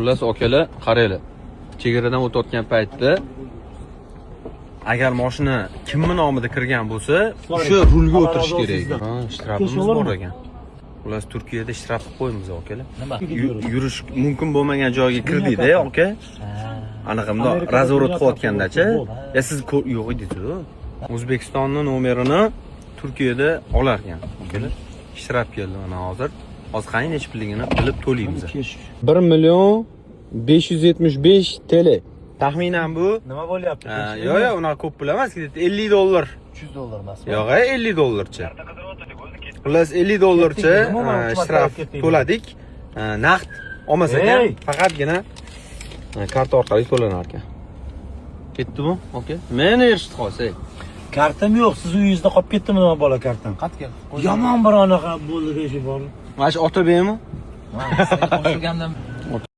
Xullas akalar, qaranglar. Chegaradan o'tayotgan paytda agar mashina kimning nomida kirgan bo'lsa, o'sha rulga o'tirish kerak. Ha, shtrafimiz bor ekan. Xullas Turkiyada shtraf qo'yamiz akalar. Nima? Yurish mumkin bo'lmagan joyga kirdik-da, aka. Anaqamda razvorot qilayotganda-chi, siz yo'q edingiz-ku. O'zbekistonning nomerini Turkiyada olar ekan, akalar. Shtraf keldi mana hozir. Hozir qani necha pulligini bilib to'laymiz. 1 million 575 TL. Taxminan bu Nima bo'lyapti? yo'q, unaqa ko'p pul emas, $50. $300 emasmi? Yo'q, $50. Xullas $50 shtraf to'ladik. Naqd olmasak ham faqatgina karta orqali to'lanar ekan. Ketdimi? Okay. Meni eshitib qolsay. Kartam yo'q, siz uyingizda qolib ketdimi nima bola kartam? Qatga. Yomon bir anaqa bo'ldi deyish bor. Mana shu ota bemi? Qo'shilgandan